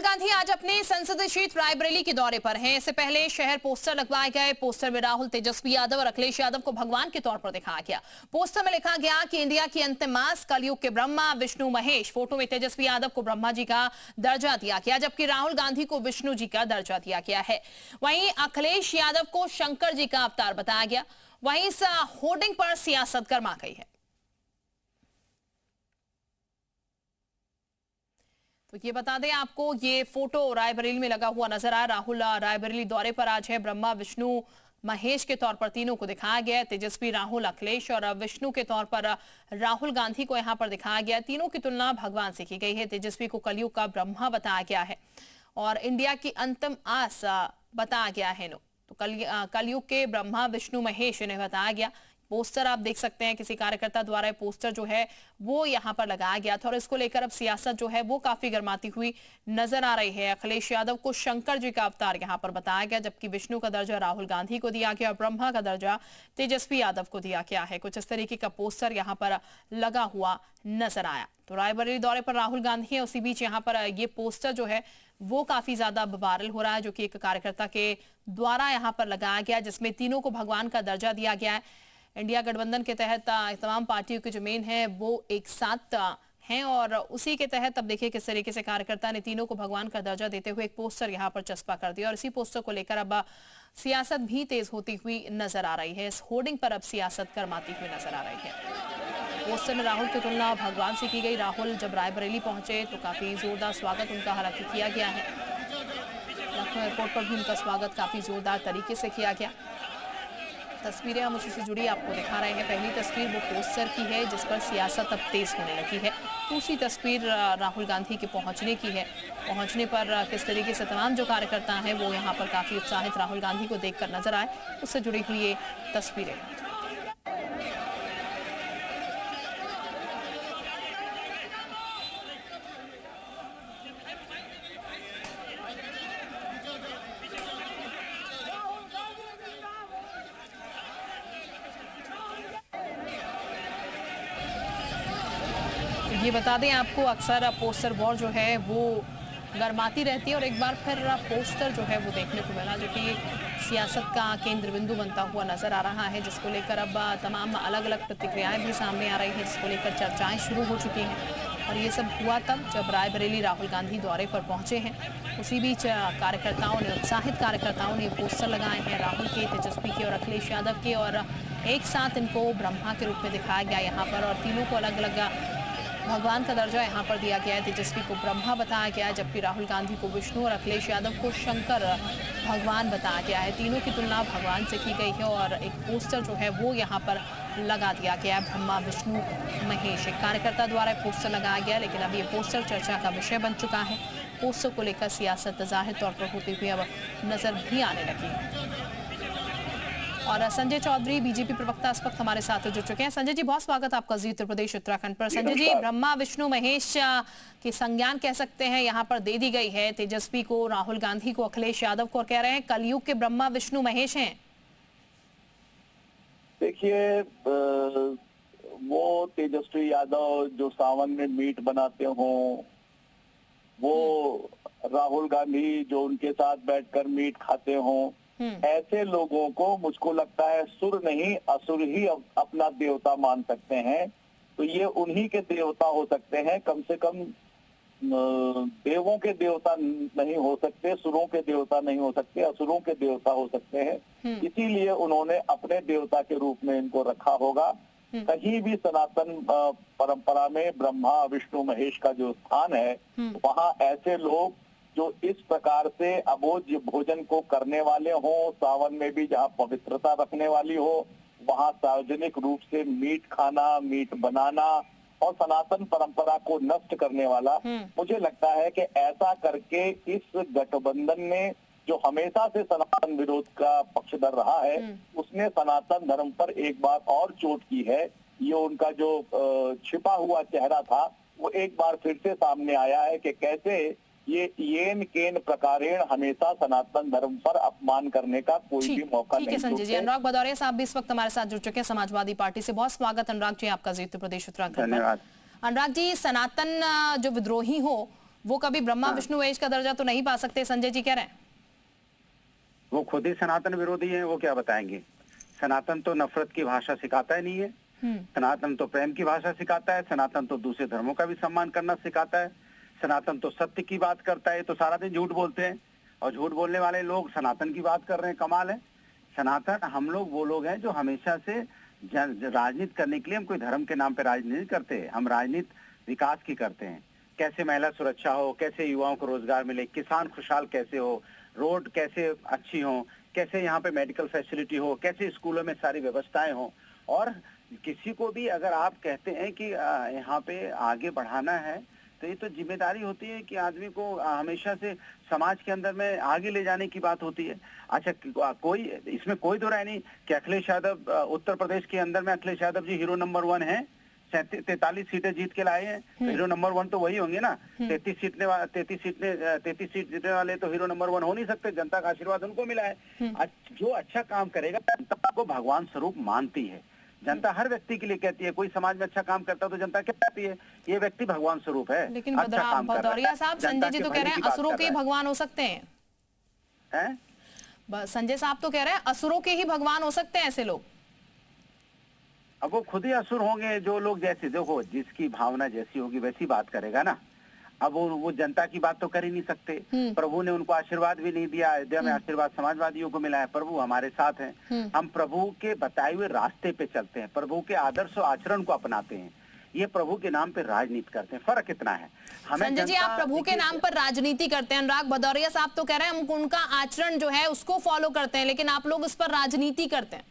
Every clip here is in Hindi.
गांधी आज अपने संसदीय क्षेत्र रायबरेली के दौरे पर हैं। इससे पहले शहर पोस्टर लगवाए गए। पोस्टर में राहुल, तेजस्वी यादव और अखिलेश यादव को भगवान के तौर पर दिखाया गया। पोस्टर में लिखा गया कि इंडिया की अंतिम मास, कलयुग के ब्रह्मा विष्णु महेश। फोटो में तेजस्वी यादव को ब्रह्मा जी का दर्जा दिया गया, जबकि राहुल गांधी को विष्णु जी का दर्जा दिया गया है। वहीं अखिलेश यादव को शंकर जी का अवतार बताया गया। वहीं इस होर्डिंग पर सियासत गर्मा गई है। तो ये बता दें आपको, ये फोटो रायबरेली में लगा हुआ नजर आया। राहुल रायबरेली दौरे पर आज है। ब्रह्मा विष्णु महेश के तौर पर तीनों को दिखाया गया। तेजस्वी, राहुल, अखिलेश और विष्णु के तौर पर राहुल गांधी को यहां पर दिखाया गया। तीनों की तुलना भगवान से की गई है। तेजस्वी को कलयुग का ब्रह्मा बताया गया है और इंडिया की अंतिम आस बताया गया है। तो कलयुग के ब्रह्मा विष्णु महेश इन्हें बताया गया। पोस्टर आप देख सकते हैं, किसी कार्यकर्ता द्वारा पोस्टर जो है वो यहां पर लगाया गया था और इसको लेकर अब सियासत जो है वो काफी गर्माती हुई नजर आ रही है। अखिलेश यादव को शंकर जी का अवतार यहां पर बताया गया, जबकि विष्णु का दर्जा राहुल गांधी को दिया गया और ब्रह्मा का दर्जा तेजस्वी यादव को दिया गया है। कुछ इस तरीके का पोस्टर यहां पर लगा हुआ नजर आया। तो रायबरेली दौरे पर राहुल गांधी है, उसी बीच यहाँ पर ये पोस्टर जो है वो काफी ज्यादा वायरल हो रहा है, जो कि एक कार्यकर्ता के द्वारा यहाँ पर लगाया गया, जिसमें तीनों को भगवान का दर्जा दिया गया है। इंडिया गठबंधन के तहत तमाम पार्टियों की जो मेन है वो एक साथ हैं और उसी के तहत अब देखिए किस तरीके से कार्यकर्ता ने तीनों को भगवान का दर्जा देते हुए एक पोस्टर यहां पर चस्पा कर दिया और इसी पोस्टर को लेकर अब सियासत भी तेज होती हुई नजर आ रही है। इस होर्डिंग पर अब सियासत गर्माती हुई नजर आ रही है। पोस्टर में राहुल की तुलना भगवान से की गई। राहुल जब रायबरेली पहुंचे तो काफी जोरदार स्वागत उनका हालांकि किया गया है। लखनऊ एयरपोर्ट पर भी उनका स्वागत काफी जोरदार तरीके से किया गया। तस्वीरें हम उसी से जुड़ी आपको दिखा रहे हैं। पहली तस्वीर वो पोस्टर की है जिस पर सियासत अब तेज होने लगी है। दूसरी तस्वीर राहुल गांधी के पहुंचने की है। पहुंचने पर किस तरीके से तमाम जो कार्यकर्ता हैं वो यहां पर काफी उत्साहित राहुल गांधी को देखकर नजर आए, उससे जुड़ी हुई ये तस्वीरें। ये बता दें आपको, अक्सर पोस्टर वॉर जो है वो गर्माती रहती है और एक बार फिर पोस्टर जो है वो देखने को मिला, जो कि सियासत का केंद्र बिंदु बनता हुआ नजर आ रहा है, जिसको लेकर अब तमाम अलग अलग प्रतिक्रियाएं भी सामने आ रही हैं, जिसको लेकर चर्चाएं शुरू हो चुकी हैं। और ये सब हुआ तब जब रायबरेली राहुल गांधी दौरे पर पहुंचे हैं। उसी बीच कार्यकर्ताओं ने, उत्साहित कार्यकर्ताओं ने पोस्टर लगाए हैं राहुल के, तेजस्वी के और अखिलेश यादव के, और एक साथ इनको ब्रह्मा के रूप में दिखाया गया यहाँ पर और तीनों को अलग अलग भगवान का दर्जा यहाँ पर दिया गया है। तेजस्वी को ब्रह्मा बताया गया है, जबकि राहुल गांधी को विष्णु और अखिलेश यादव को शंकर भगवान बताया गया है। तीनों की तुलना भगवान से की गई है और एक पोस्टर जो है वो यहाँ पर लगा दिया गया है, ब्रह्मा विष्णु महेश। एक कार्यकर्ता द्वारा पोस्टर लगाया गया, लेकिन अब ये पोस्टर चर्चा का विषय बन चुका है। पोस्टर को लेकर सियासत जाहिर तौर पर होती हुई अब नजर भी आने लगी है। और संजय चौधरी बीजेपी प्रवक्ता इस वक्त हमारे साथ जुड़ चुके हैं। संजय जी, बहुत स्वागत आपका जी उत्तर प्रदेश उत्तराखंड पर। संजय जी, ब्रह्मा विष्णु महेश की संज्ञान कह सकते हैं यहाँ पर दे दी गई है। तेजस्वी को, राहुल गांधी को, अखिलेश यादव को, और कह रहे हैं कलयुग के ब्रह्मा विष्णु महेश हैं। देखिए, वो तेजस्वी यादव जो सावन में मीट बनाते हों, वो राहुल गांधी जो उनके साथ बैठकर मीट खाते हों, ऐसे लोगों को मुझको लगता है सुर नहीं असुर ही अपना देवता मान सकते हैं। तो ये उन्हीं के देवता हो सकते हैं, कम से कम देवों के देवता नहीं हो सकते, सुरों के देवता नहीं हो सकते, असुरों के देवता हो सकते हैं। इसीलिए उन्होंने अपने देवता के रूप में इनको रखा होगा। कहीं भी सनातन परंपरा में ब्रह्मा विष्णु महेश का जो स्थान है, वहाँ ऐसे लोग जो इस प्रकार से अभोज्य भोजन को करने वाले हों, सावन में भी जहाँ पवित्रता रखने वाली हो, वहाँ सार्वजनिक रूप से मीट खाना, मीट बनाना और सनातन परंपरा को नष्ट करने वाला, मुझे लगता है कि ऐसा करके इस गठबंधन में जो हमेशा से सनातन विरोध का पक्षधर रहा है, उसने सनातन धर्म पर एक बार और चोट की है। ये उनका जो छिपा हुआ चेहरा था वो एक बार फिर से सामने आया है कि कैसे ये येन केन प्रकारेण हमेशा सनातन धर्म पर अपमान करने का कोई भी मौका नहीं। ठीक है संजय जी। अनुराग भदौरिया साहब भी इस वक्त हमारे साथ जुड़ चुके हैं समाजवादी पार्टी से। बहुत स्वागत अनुराग जी आपका जी उत्तर प्रदेश उत्तराखंड में। अनुराग जी, सनातन जो विद्रोही हो वो कभी ब्रह्मा विष्णु महेश का दर्जा तो नहीं पा सकते, संजय जी कह रहे हैं। वो खुद ही सनातन विरोधी हैं, वो क्या बताएंगे। सनातन तो नफरत की भाषा सिखाता ही नहीं है, सनातन तो प्रेम की भाषा सिखाता है, सनातन तो दूसरे धर्मों का भी सम्मान करना सिखाता है, सनातन तो सत्य की बात करता है। तो सारा दिन झूठ बोलते हैं और झूठ बोलने वाले लोग सनातन की बात कर रहे हैं, कमाल है। सनातन हम लोग वो लोग हैं जो हमेशा से राजनीति करने के लिए, हम कोई धर्म के नाम पे राजनीति नहीं करते, हम राजनीति विकास की करते हैं। कैसे महिला सुरक्षा हो, कैसे युवाओं को रोजगार मिले, किसान खुशहाल कैसे हो, रोड कैसे अच्छी हो, कैसे यहाँ पे मेडिकल फैसिलिटी हो, कैसे स्कूलों में सारी व्यवस्थाएं हो। और किसी को भी अगर आप कहते हैं कि यहाँ पे आगे बढ़ाना है, तो ये तो जिम्मेदारी होती है कि आदमी को हमेशा से समाज के अंदर में आगे ले जाने की बात होती है। अच्छा, कोई इसमें कोई दो राय नहीं कि अखिलेश यादव उत्तर प्रदेश के अंदर में अखिलेश यादव जी हीरो नंबर 1 है, 43 सीटें जीत के लाए हैं, तो हीरो नंबर 1 तो वही होंगे ना। 33 सीट जीतने वाले तो हीरो नंबर 1 हो नहीं सकते, जनता का आशीर्वाद उनको मिला है। जो अच्छा काम करेगा जनता को भगवान स्वरूप मानती है, जनता हर व्यक्ति के लिए कहती है। कोई समाज में अच्छा काम करता है तो जनता क्या कहती है, ये व्यक्ति भगवान स्वरूप है। लेकिन भदौरिया साहब, संजय जी तो कह रहे हैं असुरों के ही भगवान हो सकते हैं। संजय साहब तो कह रहे हैं असुरों के ही भगवान हो सकते हैं ऐसे लोग। अब वो खुद ही असुर होंगे जो लोग, जैसे देखो जिसकी भावना जैसी होगी वैसी बात करेगा ना। अब वो जनता की बात तो कर ही नहीं सकते। प्रभु ने उनको आशीर्वाद भी नहीं दिया, अयोध्या में आशीर्वाद समाजवादियों को मिला है। प्रभु हमारे साथ हैं, हम प्रभु के बताए हुए रास्ते पे चलते हैं, प्रभु के आदर्श और आचरण को अपनाते हैं, ये प्रभु के नाम पे राजनीति करते हैं। फर्क इतना है। संजय जी, आप प्रभु के नाम पर राजनीति करते हैं, अनुराग भदौरिया साहब तो कह रहे हैं हम उनका आचरण जो है उसको फॉलो करते हैं, लेकिन आप लोग उस पर राजनीति करते हैं।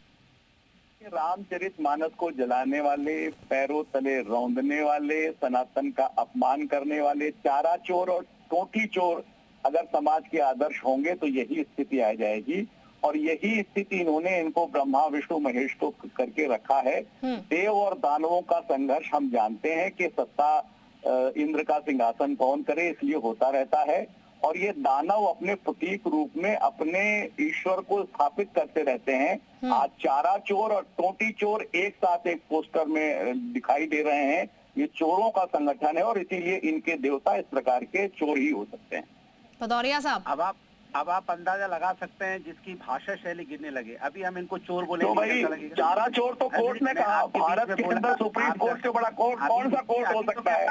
रामचरितमानस को जलाने वाले, पैरों तले रौंदने वाले, सनातन का अपमान करने वाले, चारा चोर और टोटी चोर अगर समाज के आदर्श होंगे तो यही स्थिति आ जाएगी। और यही स्थिति इनको ब्रह्मा विष्णु महेश को करके रखा है। देव और दानवों का संघर्ष हम जानते हैं कि सत्ता इंद्र का सिंहासन कौन करे, इसलिए होता रहता है। और ये दानव अपने प्रतीक रूप में अपने ईश्वर को स्थापित करते रहते हैं। आज चारा चोर और टोटी चोर एक साथ एक पोस्टर में दिखाई दे रहे हैं। ये चोरों का संगठन है और इसीलिए इनके देवता इस प्रकार के चोर ही हो सकते हैं। भदौरिया साहब, अब आप अंदाजा लगा सकते हैं जिसकी भाषा शैली गिरने लगे। अभी हम इनको चोर बोलेंगे तो भाई चारा चोर तो कोर्ट ने कहा, भारत के अंदर सुप्रीम कोर्ट से बड़ा कोर्ट कौन सा कोर्ट हो सकता है।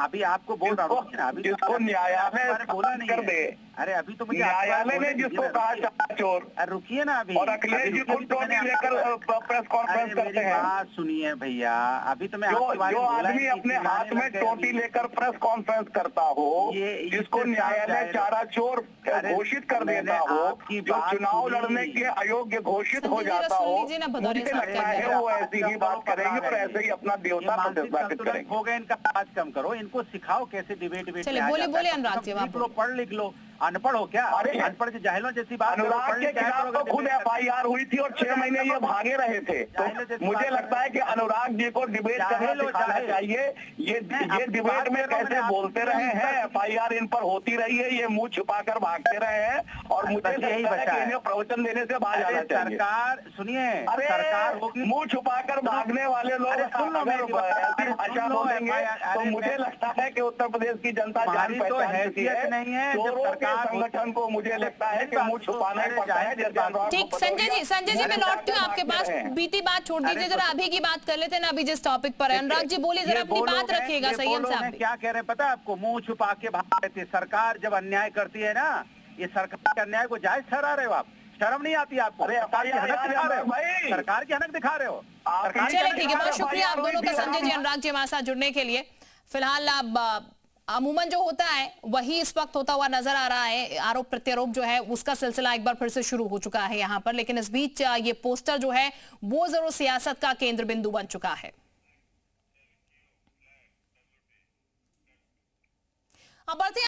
अभी आपको बोल रहा हूँ, अभी जिसको न्यायालय बोला नहीं कर दे। अरे अभी तो मुझे न्यायालय ने जिसको कहा चारा चोर, रुकिए ना अभी। और अखिलेश जी को टोटी लेकर प्रेस कॉन्फ्रेंस करते हैं। बात सुनिए भैया, अभी तो मैं जो आदमी अपने हाथ में टोटी लेकर प्रेस कॉन्फ्रेंस करता हो, जिसको न्यायालय चारा चोर घोषित कर देता हो, जो चुनाव लड़ने के अयोग्य घोषित हो जाता हो, मुझे लगता है वो ऐसी ही बात करेंगे और ऐसे ही अपना देवता प्रतिष्ठापित करेंगे। हो गए, इनका बात कम करो, इनको सिखाओ कैसे डिबेट। बोले अनुराग जी, आप पढ़ लिख लो। अनपढ़ हो क्या? अरे अनपढ़ जाहिलों जैसी बात। अनुराग के खिलाफ तो खुद FIR हुई थी और 6 महीने ये भागे रहे थे। तो मुझे लगता है कि अनुराग जी को डिबेट करना सिखाना चाहिए। ये डिबेट में कैसे बोलते रहे हैं, FIR इन पर होती रही है, ये मुंह छुपाकर भागते रहे हैं और मुझे लगता है कि इन्हें प्रवचन देने से बाहर जाना चाहिए। सरकार सुनिए, अरे सरकार होगी, मुंह छुपाकर भागने वाले लोग ऐसी भाषा बोलेंगे तो मुझे लगता है कि उत्तर प्रदेश की जनता जान पहचान चुकी है। चोरों के संगठन को मुझे लगता है कि मुंह छुपाना ही पड़ता है। ठीक, संजय जी मैं लौटती हूँ आपके पास। बीती बात छोड़ दीजिए, जरा अभी की बात कर लेते हैं ना, अभी जिस टॉपिक पर है। अनुराग जी बोलिए, जरा अपनी बात रखिएगा। संयम साहब क्या कह रहे हैं पता है आपको? मुंह छुपा के भाग रहे थे। सरकार जब अन्याय करती है ना, ये सरकार के अन्याय को जायज ठहरा रहे हो आप? शर्म नहीं आती आपको? सरकार की हनक दिखा रहे हो, सरकार की हनक दिखा रहे हो। चलिए ठीक है, बहुत शुक्रिया आप दोनों का, संजय जी अनुराग जी हमारे साथ जुड़ने के लिए। फिलहाल अब अमूमन जो होता है वही इस वक्त होता हुआ नजर आ रहा है। आरोप प्रत्यारोप जो है उसका सिलसिला एक बार फिर से शुरू हो चुका है यहाँ पर, लेकिन इस बीच ये पोस्टर जो है वो जरूर सियासत का केंद्र बिंदु बन चुका है। अब बढ़ते हैं